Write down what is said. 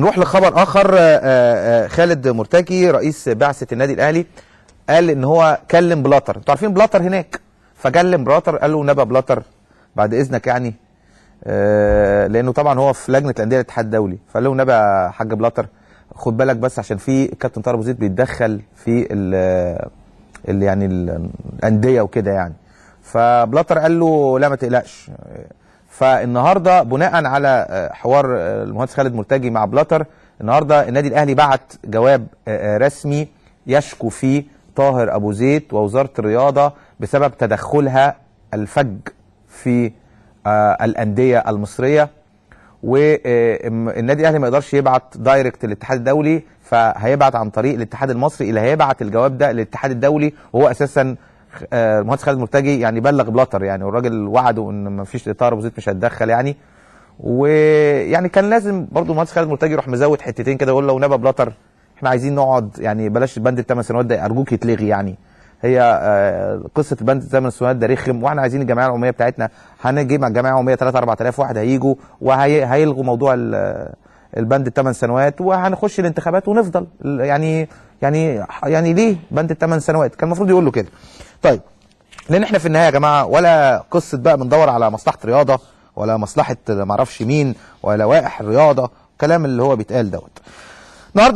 نروح لخبر اخر. خالد مرتجي رئيس بعثة النادي الاهلي قال ان هو كلم بلاتر. انتوا عارفين بلاتر هناك، فكلم بلاتر قال له نبى بلاتر بعد اذنك يعني، لانه طبعا هو في لجنه الانديه الاتحاد الدولي، فقال له نبى يا حاج بلاتر خد بالك بس عشان في كابتن طارق ابو زيد بيتدخل في يعني الانديه وكده يعني. فبلاتر قال له لا ما تقلقش. فالنهارده بناء على حوار المهندس خالد مرتجي مع بلاتر، النهارده النادي الاهلي بعت جواب رسمي يشكو فيه طاهر ابو زيد ووزاره الرياضه بسبب تدخلها الفج في الانديه المصريه. والنادي الاهلي ما يقدرش يبعت دايركت للاتحاد الدولي، فهيبعت عن طريق الاتحاد المصري اللي هيبعت الجواب ده للاتحاد الدولي. وهو اساسا المهندس خالد مرتجي يعني بلغ بلاتر يعني، والراجل وعده ان ما فيش طاهر ابو زيد مش هيتدخل يعني. ويعني كان لازم برضو المهندس خالد مرتجي يروح مزود حتتين كده، يقول له نبى بلاتر احنا عايزين نقعد يعني بلاش بند ال8 سنوات ده ارجوك يتلغي يعني. هي قصه البند ال8 سنوات ده رخم، واحنا عايزين الجمعيه العموميه بتاعتنا هنجي مع الجمعيه العموميه 3 4000 واحد هيجوا وهيلغوا موضوع البند ال8 سنوات وهنخش الانتخابات ونفضل يعني ليه بند ال8 سنوات؟ كان المفروض يقول له كده. طيب لان احنا في النهايه يا جماعه ولا قصه بقى بندور على مصلحه رياضه ولا مصلحه معرفش مين ولا لوائح الرياضه، الكلام اللي هو بيتقال دوت.